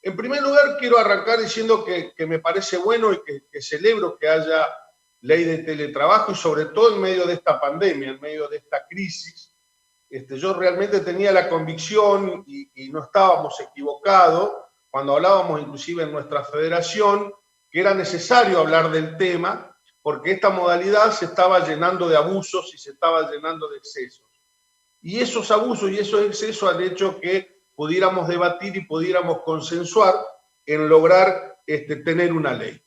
En primer lugar, quiero arrancar diciendo que me parece bueno y que celebro que haya ley de teletrabajo y sobre todo en medio de esta pandemia, en medio de esta crisis. Yo realmente tenía la convicción y no estábamos equivocados cuando hablábamos inclusive en nuestra federación que era necesario hablar del tema porque esta modalidad se estaba llenando de abusos y se estaba llenando de excesos. Y esos abusos y esos excesos han hecho que pudiéramos debatir y pudiéramos consensuar en lograr tener una ley.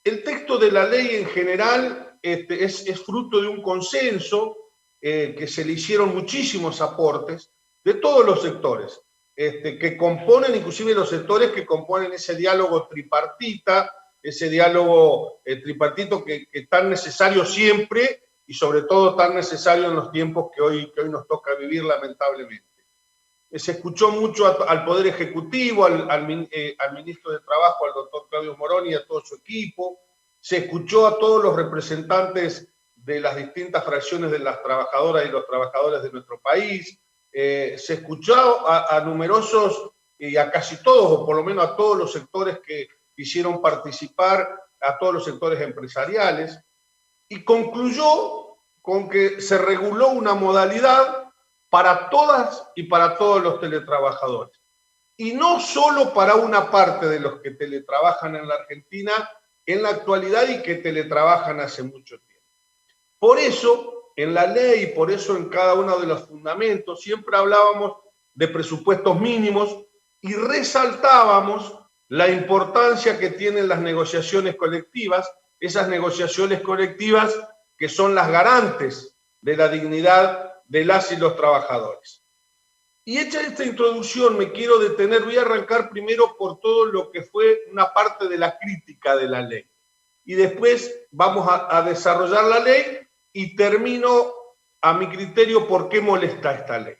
El texto de la ley en general es fruto de un consenso que se le hicieron muchísimos aportes de todos los sectores, que componen, inclusive los sectores que componen ese diálogo tripartita, ese diálogo tripartito que es tan necesario siempre y sobre todo tan necesario en los tiempos que hoy nos toca vivir lamentablemente. Se escuchó mucho al Poder Ejecutivo, al Ministro de Trabajo, al doctor Claudio Moroni y a todo su equipo. Se escuchó a todos los representantes de las distintas fracciones de las trabajadoras y los trabajadores de nuestro país. Se escuchó a numerosos y a casi todos, o por lo menos a todos los sectores que quisieron participar, a todos los sectores empresariales, y concluyó con que se reguló una modalidad para todas y para todos los teletrabajadores. Y no solo para una parte de los que teletrabajan en la Argentina en la actualidad y que teletrabajan hace mucho tiempo. Por eso, en la ley, por eso en cada uno de los fundamentos, siempre hablábamos de presupuestos mínimos y resaltábamos la importancia que tienen las negociaciones colectivas, esas negociaciones colectivas que son las garantes de la dignidad de las y los trabajadores. Y hecha esta introducción me quiero detener, voy a arrancar primero por todo lo que fue una parte de la crítica de la ley. Y después vamos a desarrollar la ley y termino a mi criterio por qué molesta esta ley.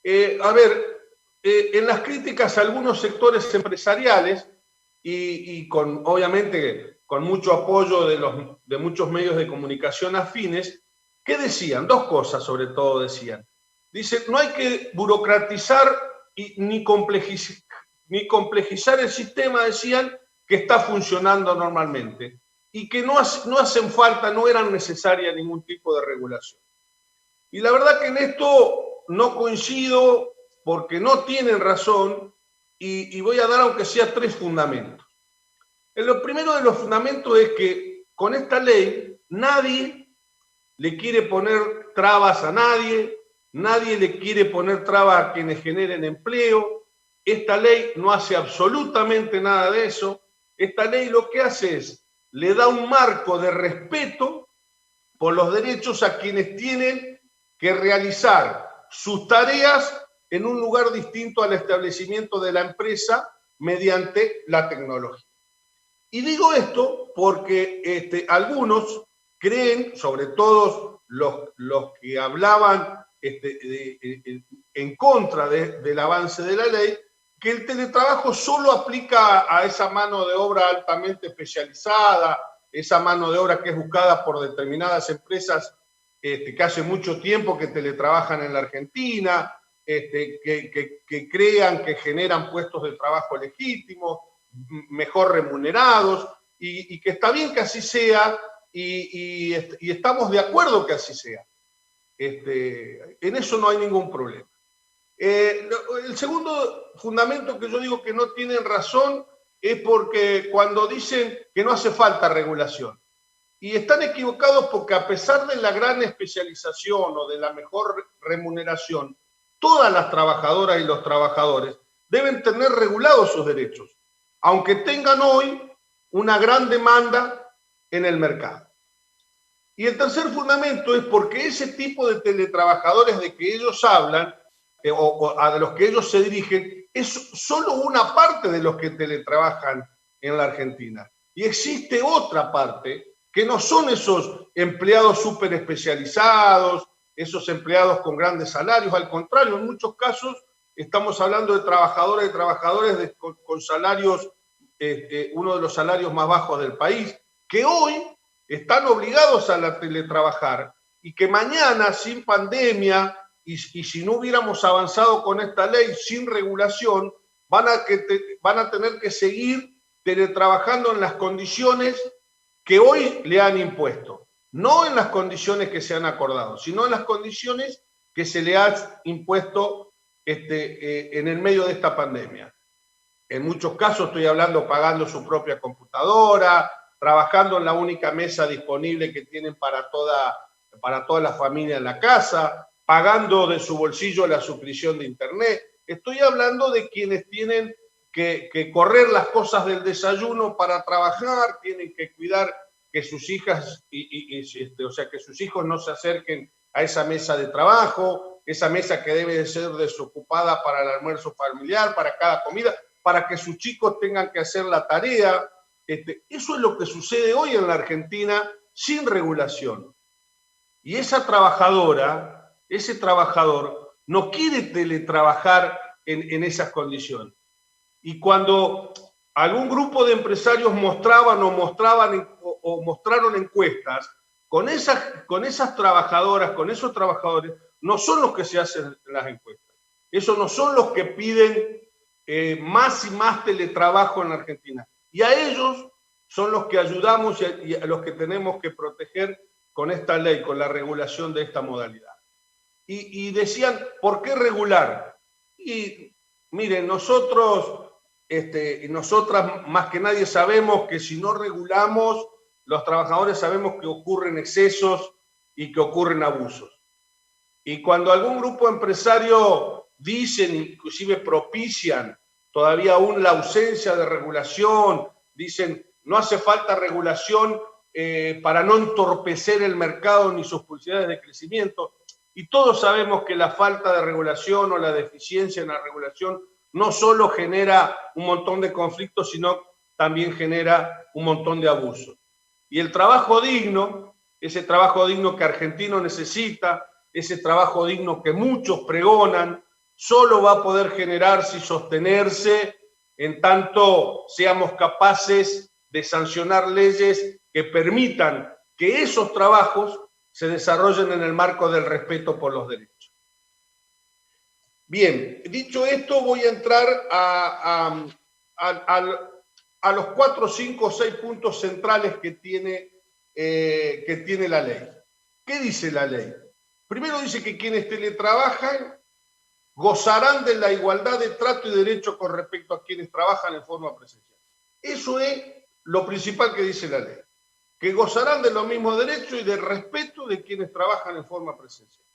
En las críticas a algunos sectores empresariales y obviamente con mucho apoyo de muchos medios de comunicación afines, ¿qué decían? Dos cosas sobre todo decían. Dicen, no hay que burocratizar ni complejizar el sistema, decían, que está funcionando normalmente y que no hacen falta, no eran necesarias ningún tipo de regulación. Y la verdad que en esto no coincido porque no tienen razón y voy a dar aunque sea tres fundamentos. Lo primero de los fundamentos es que con esta ley nadie le quiere poner trabas a nadie, nadie le quiere poner trabas a quienes generen empleo. Esta ley no hace absolutamente nada de eso. Esta ley lo que hace es, le da un marco de respeto por los derechos a quienes tienen que realizar sus tareas en un lugar distinto al establecimiento de la empresa mediante la tecnología. Y digo esto porque algunos creen, sobre todo los que hablaban en contra del avance de la ley, que el teletrabajo solo aplica a esa mano de obra altamente especializada, esa mano de obra que es buscada por determinadas empresas que hace mucho tiempo que teletrabajan en la Argentina, que crean, que generan puestos de trabajo legítimos, mejor remunerados, y que está bien que así sea, y estamos de acuerdo que así sea. En eso no hay ningún problema. El segundo fundamento que yo digo que no tienen razón es porque cuando dicen que no hace falta regulación. Y están equivocados porque a pesar de la gran especialización o de la mejor remuneración, todas las trabajadoras y los trabajadores deben tener regulados sus derechos, aunque tengan hoy una gran demanda en el mercado. Y el tercer fundamento es porque ese tipo de teletrabajadores de que ellos hablan, o a los que ellos se dirigen, es solo una parte de los que teletrabajan en la Argentina. Y existe otra parte que no son esos empleados súper especializados, esos empleados con grandes salarios, al contrario, en muchos casos estamos hablando de trabajadoras y trabajadores con salarios, uno de los salarios más bajos del país, que hoy están obligados a teletrabajar y que mañana, sin pandemia, y si no hubiéramos avanzado con esta ley sin regulación, van a tener que seguir teletrabajando en las condiciones que hoy le han impuesto. No en las condiciones que se han acordado, sino en las condiciones que se le ha impuesto en el medio de esta pandemia. En muchos casos estoy hablando pagando su propia computadora, trabajando en la única mesa disponible que tienen para toda la familia en la casa, pagando de su bolsillo la suscripción de internet. Estoy hablando de quienes tienen que correr las cosas del desayuno para trabajar, tienen que cuidar que sus hijas, o sea, que sus hijos no se acerquen a esa mesa de trabajo, esa mesa que debe de ser desocupada para el almuerzo familiar, para cada comida, para que sus chicos tengan que hacer la tarea. Eso es lo que sucede hoy en la Argentina sin regulación. Y esa trabajadora, ese trabajador, no quiere teletrabajar en esas condiciones. Y cuando algún grupo de empresarios mostraron encuestas, con esas trabajadoras, con esos trabajadores, no son los que se hacen las encuestas. Esos no son los que piden más y más teletrabajo en la Argentina. Y a ellos son los que ayudamos y a los que tenemos que proteger con esta ley, con la regulación de esta modalidad. Y decían, ¿por qué regular? Y miren, nosotras más que nadie sabemos que si no regulamos, los trabajadores sabemos que ocurren excesos y que ocurren abusos. Y cuando algún grupo empresario dicen, inclusive propician todavía aún la ausencia de regulación, dicen no hace falta regulación para no entorpecer el mercado ni sus posibilidades de crecimiento, y todos sabemos que la falta de regulación o la deficiencia en la regulación no solo genera un montón de conflictos, sino también genera un montón de abusos. Y el trabajo digno, ese trabajo digno que Argentino necesita, ese trabajo digno que muchos pregonan, solo va a poder generarse y sostenerse en tanto seamos capaces de sancionar leyes que permitan que esos trabajos se desarrollen en el marco del respeto por los derechos. Bien, dicho esto, voy a entrar a los 4, 5, 6 puntos centrales que tiene la ley. ¿Qué dice la ley? Primero dice que quienes teletrabajan gozarán de la igualdad de trato y derecho con respecto a quienes trabajan en forma presencial. Eso es lo principal que dice la ley, que gozarán de los mismos derechos y del respeto de quienes trabajan en forma presencial.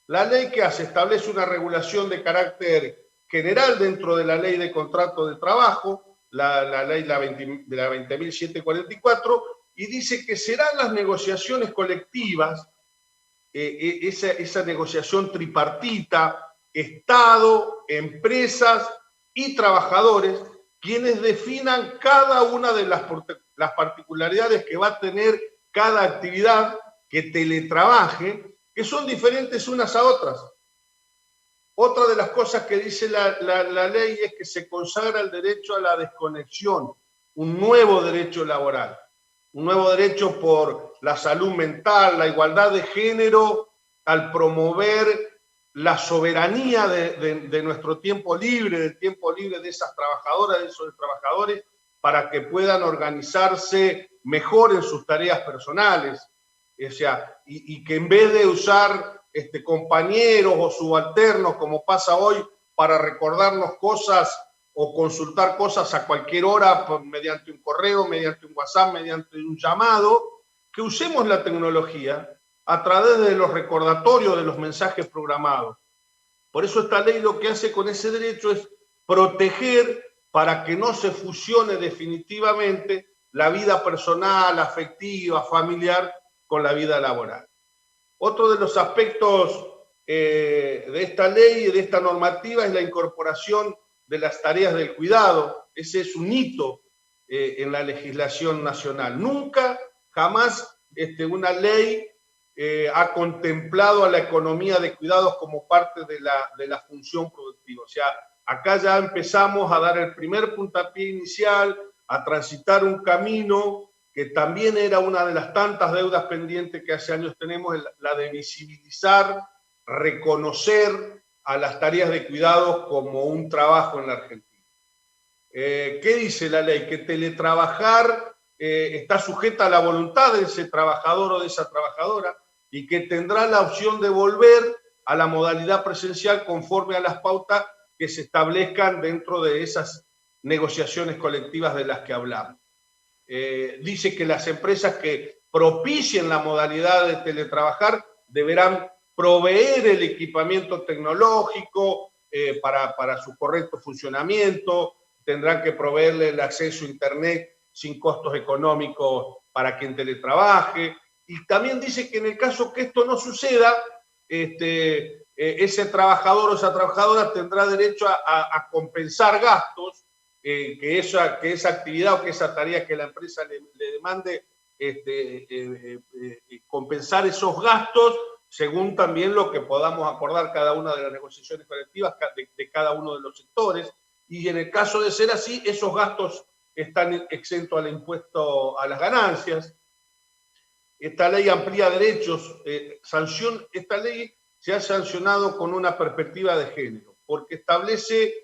La ley que hace establece una regulación de carácter general dentro de la ley de contrato de trabajo, la ley de la 20.744, y dice que serán las negociaciones colectivas, esa negociación tripartita, Estado, empresas y trabajadores, quienes definan cada una de las particularidades que va a tener cada actividad que teletrabaje, que son diferentes unas a otras. Otra de las cosas que dice la ley es que se consagra el derecho a la desconexión, un nuevo derecho laboral, un nuevo derecho por la salud mental, la igualdad de género, al promover la soberanía de nuestro tiempo libre, del tiempo libre de esas trabajadoras, de esos trabajadores, para que puedan organizarse mejor en sus tareas personales. O sea, y que en vez de usar compañeros o subalternos, como pasa hoy, para recordarnos cosas o consultar cosas a cualquier hora mediante un correo, mediante un WhatsApp, mediante un llamado, que usemos la tecnología a través de los recordatorios de los mensajes programados. Por eso esta ley lo que hace con ese derecho es proteger para que no se fusione definitivamente la vida personal, afectiva, familiar con la vida laboral. Otro de los aspectos de esta ley y de esta normativa es la incorporación de las tareas del cuidado. Ese es un hito en la legislación nacional. Nunca, jamás una ley ha contemplado a la economía de cuidados como parte de la función productiva. O sea, acá ya empezamos a dar el primer puntapié inicial, a transitar un camino que también era una de las tantas deudas pendientes que hace años tenemos, la de visibilizar, reconocer a las tareas de cuidados como un trabajo en la Argentina. ¿Qué dice la ley? Que teletrabajar está sujeta a la voluntad de ese trabajador o de esa trabajadora y que tendrá la opción de volver a la modalidad presencial conforme a las pautas que se establezcan dentro de esas negociaciones colectivas de las que hablamos. Dice que las empresas que propicien la modalidad de teletrabajar deberán proveer el equipamiento tecnológico para su correcto funcionamiento, tendrán que proveerle el acceso a Internet sin costos económicos para quien teletrabaje. Y también dice que en el caso que esto no suceda, ese trabajador o esa trabajadora tendrá derecho a compensar gastos, que esa actividad o que esa tarea que la empresa le demande, compensar esos gastos según también lo que podamos acordar cada una de las negociaciones colectivas de cada uno de los sectores. Y en el caso de ser así, esos gastos están exentos al impuesto a las ganancias. Esta ley amplía derechos, esta ley se ha sancionado con una perspectiva de género, porque establece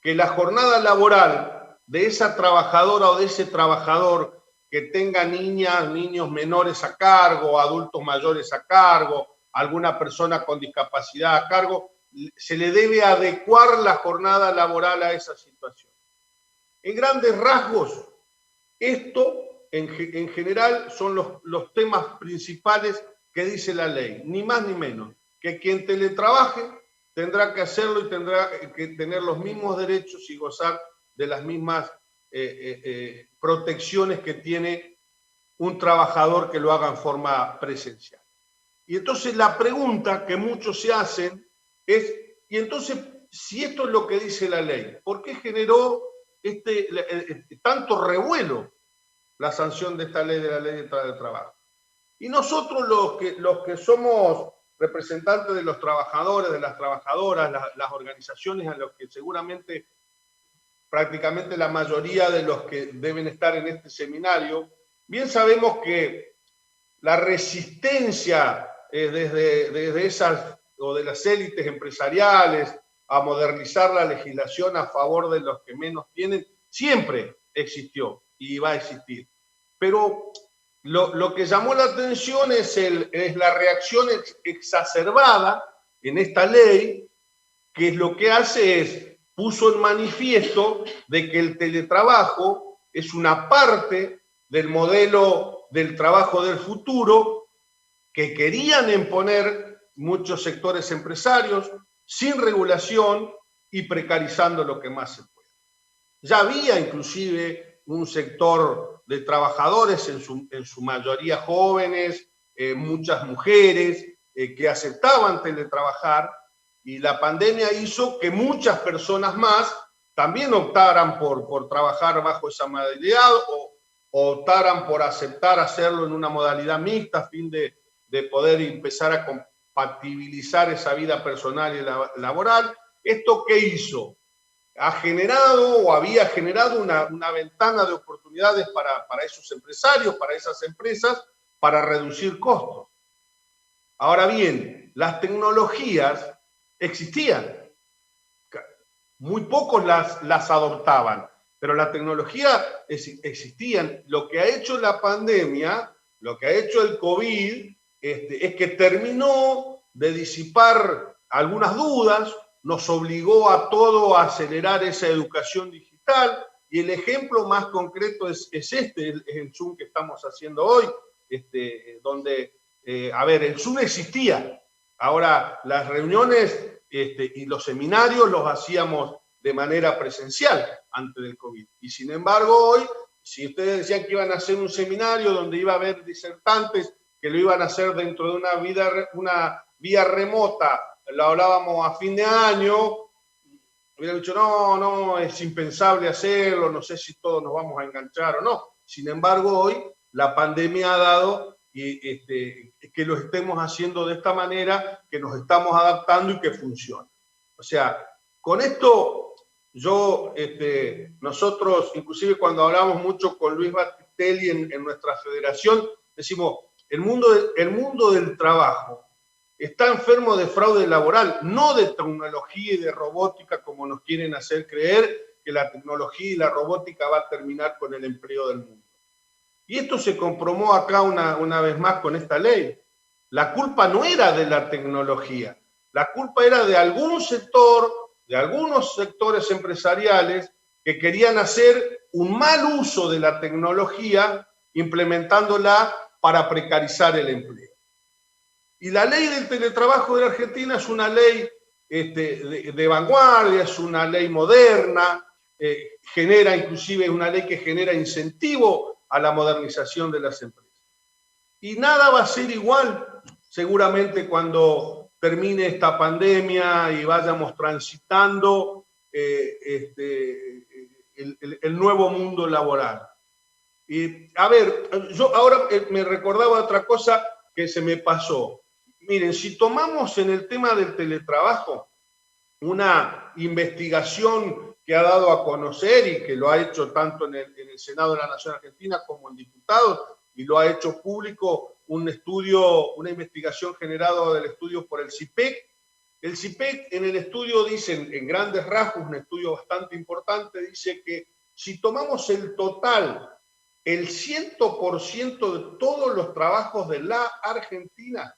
que la jornada laboral de esa trabajadora o de ese trabajador que tenga niñas, niños menores a cargo, adultos mayores a cargo, alguna persona con discapacidad a cargo, se le debe adecuar la jornada laboral a esa situación. En grandes rasgos, esto en general son los temas principales que dice la ley, ni más ni menos, que quien teletrabaje tendrá que hacerlo y tendrá que tener los mismos derechos y gozar de las mismas protecciones que tiene un trabajador que lo haga en forma presencial. Y entonces la pregunta que muchos se hacen es, y entonces, si esto es lo que dice la ley, ¿por qué generó tanto revuelo la sanción de esta ley, de la ley de trabajo? Y nosotros los que somos representantes de los trabajadores, de las trabajadoras, las organizaciones a los que seguramente prácticamente la mayoría de los que deben estar en este seminario, bien sabemos que la resistencia desde esas o de las élites empresariales a modernizar la legislación a favor de los que menos tienen, siempre existió y va a existir. Pero lo que llamó la atención es la reacción exacerbada en esta ley, que es lo que hace es, puso en manifiesto de que el teletrabajo es una parte del modelo del trabajo del futuro que querían imponer muchos sectores empresarios sin regulación y precarizando lo que más se puede. Ya había inclusive un sector de trabajadores, en su mayoría jóvenes, muchas mujeres, que aceptaban teletrabajar, y la pandemia hizo que muchas personas más también optaran por trabajar bajo esa modalidad o optaran por aceptar hacerlo en una modalidad mixta a fin de poder empezar a compatibilizar esa vida personal y laboral. ¿Esto qué hizo? Ha generado o había generado una ventana de oportunidades para esos empresarios, para esas empresas, para reducir costos. Ahora bien, las tecnologías existían, muy pocos las adoptaban, pero la tecnología existían. Lo que ha hecho la pandemia, lo que ha hecho el COVID, es que terminó de disipar algunas dudas, nos obligó a todo a acelerar esa educación digital, y el ejemplo más concreto es el Zoom que estamos haciendo hoy, donde, el Zoom existía. Ahora, las reuniones y los seminarios los hacíamos de manera presencial antes del COVID. Y sin embargo, hoy, si ustedes decían que iban a hacer un seminario donde iba a haber disertantes que lo iban a hacer dentro de una vía remota, lo hablábamos a fin de año, hubiera dicho, no, es impensable hacerlo, no sé si todos nos vamos a enganchar o no. Sin embargo, hoy la pandemia ha dado que lo estemos haciendo de esta manera, que nos estamos adaptando y que funciona. O sea, con esto nosotros, inclusive cuando hablamos mucho con Luis Battistelli en nuestra federación, decimos, el mundo del trabajo está enfermo de fraude laboral, no de tecnología y de robótica como nos quieren hacer creer, que la tecnología y la robótica va a terminar con el empleo del mundo. Y esto se comprobó acá una vez más con esta ley. La culpa no era de la tecnología, la culpa era de algún sector, de algunos sectores empresariales que querían hacer un mal uso de la tecnología implementándola para precarizar el empleo. Y la ley del teletrabajo de la Argentina es una ley de vanguardia, es una ley moderna, genera inclusive una ley que genera incentivo a la modernización de las empresas. Y nada va a ser igual seguramente cuando termine esta pandemia y vayamos transitando el nuevo mundo laboral. A ver, yo ahora me recordaba otra cosa que se me pasó. Miren, si tomamos en el tema del teletrabajo una investigación que ha dado a conocer y que lo ha hecho tanto en el Senado de la Nación Argentina como en diputados, y lo ha hecho público un estudio, una investigación generada del estudio por el CIPEC. El CIPEC en el estudio dice, en grandes rasgos, un estudio bastante importante, dice que si tomamos el total, el 100% de todos los trabajos de la Argentina,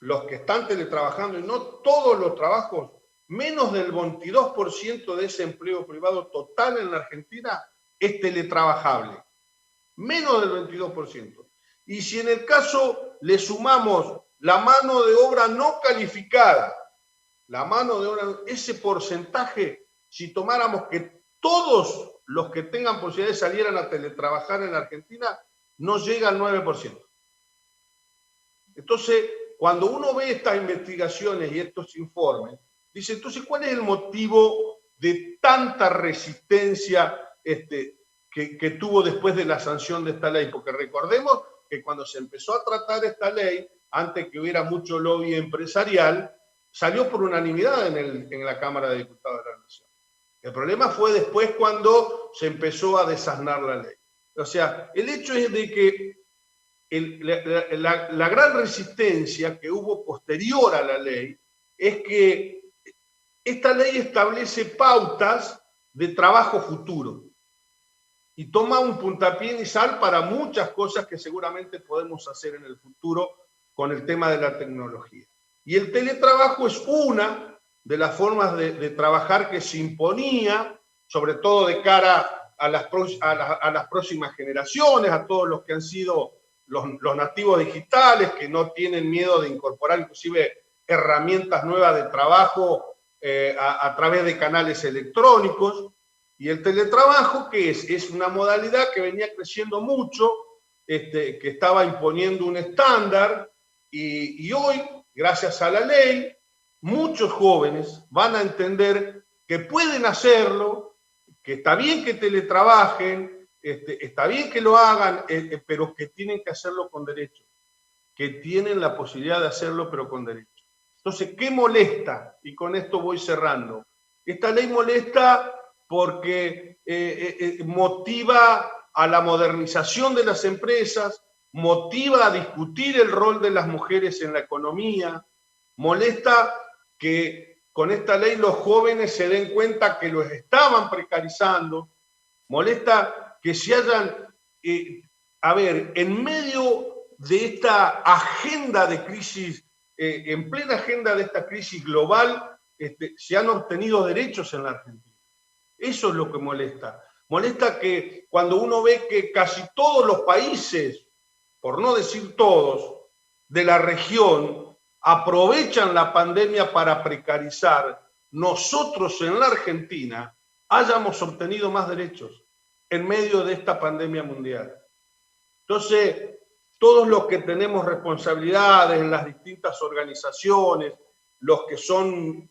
los que están teletrabajando y no todos los trabajos, menos del 22% de ese empleo privado total en la Argentina es teletrabajable. Menos del 22%. Y si en el caso le sumamos la mano de obra no calificada, la mano de obra, ese porcentaje, si tomáramos que todos los que tengan posibilidad de salieran a teletrabajar en la Argentina, no llega al 9%. Entonces, cuando uno ve estas investigaciones y estos informes, dice, entonces, ¿cuál es el motivo de tanta resistencia que tuvo después de la sanción de esta ley? Porque recordemos que cuando se empezó a tratar esta ley, antes que hubiera mucho lobby empresarial, salió por unanimidad en la Cámara de Diputados de la Nación. El problema fue después cuando se empezó a desasnar la ley. O sea, el hecho es de que la gran resistencia que hubo posterior a la ley es que esta ley establece pautas de trabajo futuro y toma un puntapié inicial para muchas cosas que seguramente podemos hacer en el futuro con el tema de la tecnología. Y el teletrabajo es una de las formas de trabajar que se imponía, sobre todo de cara a las próximas generaciones, a todos los que han sido los nativos digitales, que no tienen miedo de incorporar inclusive herramientas nuevas de trabajo a través de canales electrónicos. Y el teletrabajo, ¿qué es? Es una modalidad que venía creciendo mucho, que estaba imponiendo un estándar, y hoy, gracias a la ley, muchos jóvenes van a entender que pueden hacerlo, que está bien que teletrabajen, está bien que lo hagan, pero que tienen que hacerlo con derecho, que tienen la posibilidad de hacerlo, pero con derecho. Entonces, ¿qué molesta? Y con esto voy cerrando. Esta ley molesta porque motiva a la modernización de las empresas, motiva a discutir el rol de las mujeres en la economía, molesta que con esta ley los jóvenes se den cuenta que los estaban precarizando, molesta que se hayan, en medio de esta agenda de crisis, en plena agenda de esta crisis global, se han obtenido derechos en la Argentina. Eso es lo que molesta. Molesta que cuando uno ve que casi todos los países, por no decir todos, de la región, aprovechan la pandemia para precarizar, nosotros en la Argentina hayamos obtenido más derechos en medio de esta pandemia mundial. Entonces, todos los que tenemos responsabilidades en las distintas organizaciones, los que son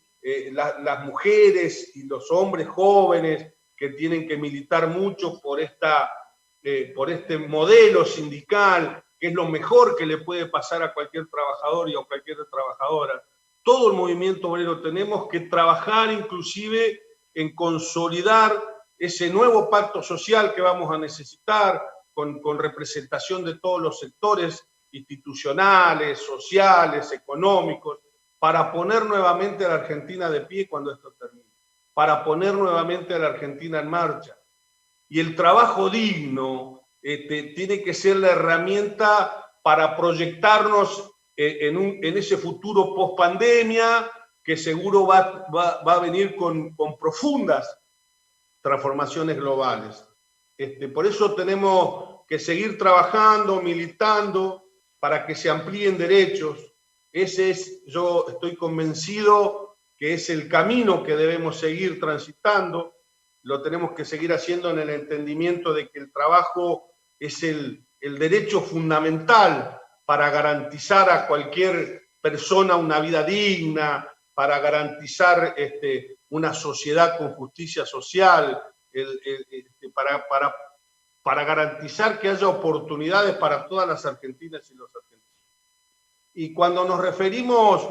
las mujeres y los hombres jóvenes que tienen que militar mucho por este modelo sindical, que es lo mejor que le puede pasar a cualquier trabajador y a cualquier trabajadora. Todo el movimiento obrero tenemos que trabajar inclusive en consolidar ese nuevo pacto social que vamos a necesitar, con representación de todos los sectores institucionales, sociales, económicos, para poner nuevamente a la Argentina de pie cuando esto termine. para poner nuevamente a la Argentina en marcha. Y el trabajo digno tiene que ser la herramienta para proyectarnos en ese futuro post-pandemia, que seguro va a venir con profundas transformaciones globales. Por eso tenemos que seguir trabajando, militando, para que se amplíen derechos. Yo estoy convencido que es el camino que debemos seguir transitando. Lo tenemos que seguir haciendo en el entendimiento de que el trabajo es el derecho fundamental para garantizar a cualquier persona una vida digna, para garantizar una sociedad con justicia social, para garantizar que haya oportunidades para todas las argentinas y los argentinos. Y cuando nos referimos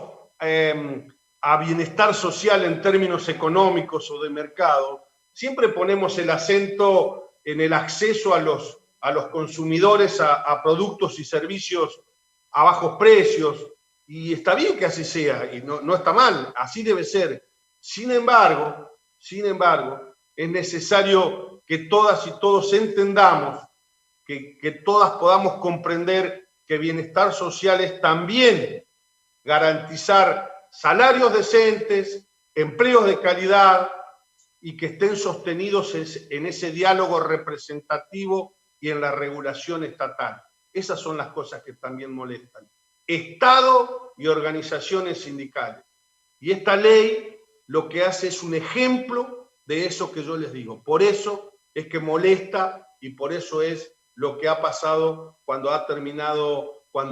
a bienestar social en términos económicos o de mercado, siempre ponemos el acento en el acceso a los consumidores a productos y servicios a bajos precios, y está bien que así sea, y no está mal, así debe ser. Sin embargo, es necesario que todas y todos entendamos, que todas podamos comprender que bienestar social es también garantizar salarios decentes, empleos de calidad y que estén sostenidos en ese diálogo representativo y en la regulación estatal. Esas son las cosas que también molestan. Estado y organizaciones sindicales. Y esta ley lo que hace es un ejemplo de eso que yo les digo. Por eso es que molesta y por eso es lo que ha pasado cuando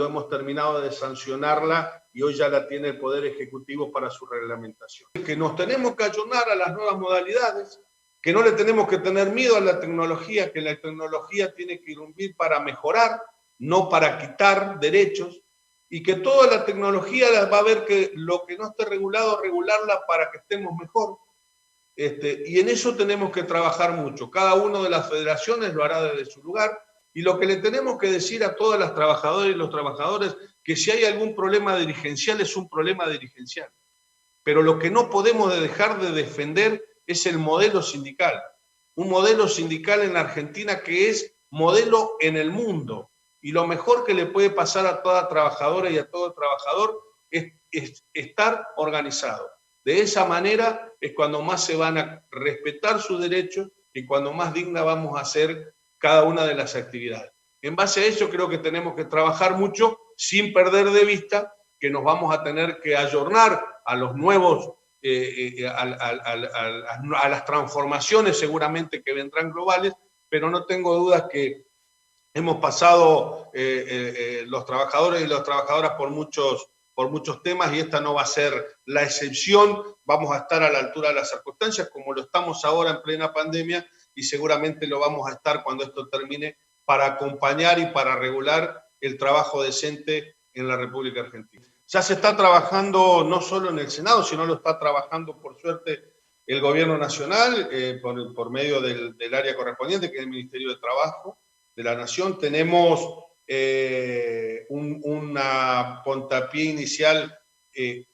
hemos terminado de sancionarla y hoy ya la tiene el Poder Ejecutivo para su reglamentación. Que nos tenemos que ayornar a las nuevas modalidades, que no le tenemos que tener miedo a la tecnología, que la tecnología tiene que irrumpir para mejorar, no para quitar derechos, y que toda la tecnología va a ver que lo que no esté regulado, regularla para que estemos mejor. Y en eso tenemos que trabajar mucho. Cada una de las federaciones lo hará desde su lugar, y lo que le tenemos que decir a todas las trabajadoras y los trabajadores, que si hay algún problema dirigencial, es un problema dirigencial. Pero lo que no podemos dejar de defender es el modelo sindical. Un modelo sindical en la Argentina que es modelo en el mundo. Y lo mejor que le puede pasar a toda trabajadora y a todo trabajador es estar organizado. De esa manera es cuando más se van a respetar sus derechos y cuando más digna vamos a hacer cada una de las actividades. En base a eso creo que tenemos que trabajar mucho sin perder de vista que nos vamos a tener que ayornar a los nuevos, a las transformaciones seguramente que vendrán globales, pero no tengo dudas que hemos pasado los trabajadores y las trabajadoras por muchos temas y esta no va a ser la excepción. Vamos a estar a la altura de las circunstancias como lo estamos ahora en plena pandemia y seguramente lo vamos a estar cuando esto termine para acompañar y para regular el trabajo decente en la República Argentina. Ya se está trabajando no solo en el Senado, sino lo está trabajando por suerte el Gobierno Nacional por medio del área correspondiente, que es el Ministerio de Trabajo de la Nación. Tenemos una puntapié inicial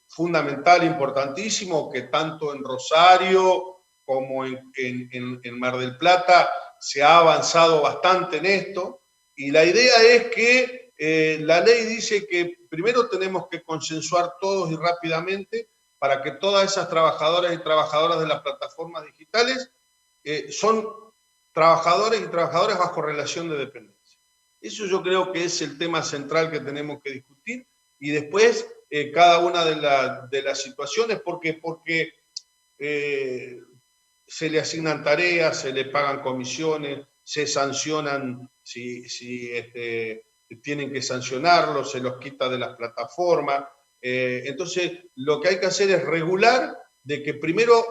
fundamental, importantísimo, que tanto en Rosario como en Mar del Plata se ha avanzado bastante en esto, y la idea es que la ley dice que primero tenemos que consensuar todos y rápidamente para que todas esas trabajadoras y trabajadoras de las plataformas digitales son trabajadores y trabajadoras bajo relación de dependencia. Eso yo creo que es el tema central que tenemos que discutir, y después cada una de las situaciones, porque se le asignan tareas, se le pagan comisiones, se sancionan si tienen que sancionarlos, se los quita de las plataformas. Entonces, lo que hay que hacer es regular de que primero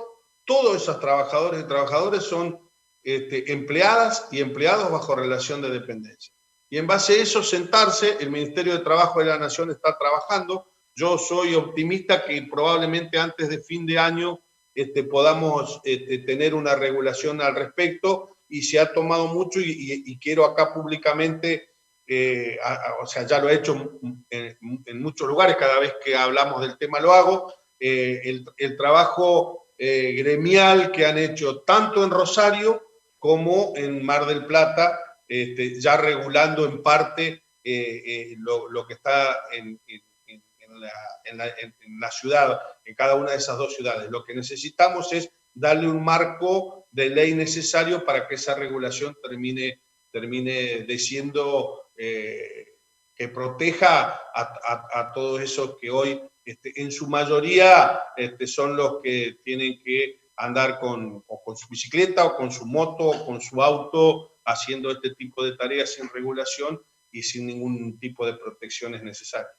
todos esos trabajadores y trabajadoras son empleadas y empleados bajo relación de dependencia. Y en base a eso sentarse, el Ministerio de Trabajo de la Nación está trabajando. Yo soy optimista que probablemente antes de fin de año podamos tener una regulación al respecto, y se ha tomado mucho y quiero acá públicamente, o sea, ya lo he hecho en muchos lugares, cada vez que hablamos del tema lo hago, el trabajo gremial que han hecho tanto en Rosario como en Mar del Plata, ya regulando en parte lo que está en la ciudad, en cada una de esas dos ciudades. Lo que necesitamos es darle un marco de ley necesario para que esa regulación termine siendo que proteja a todos esos que hoy, en su mayoría, son los que tienen que andar con su bicicleta o con su moto o con su auto haciendo este tipo de tareas sin regulación y sin ningún tipo de protecciones necesarias.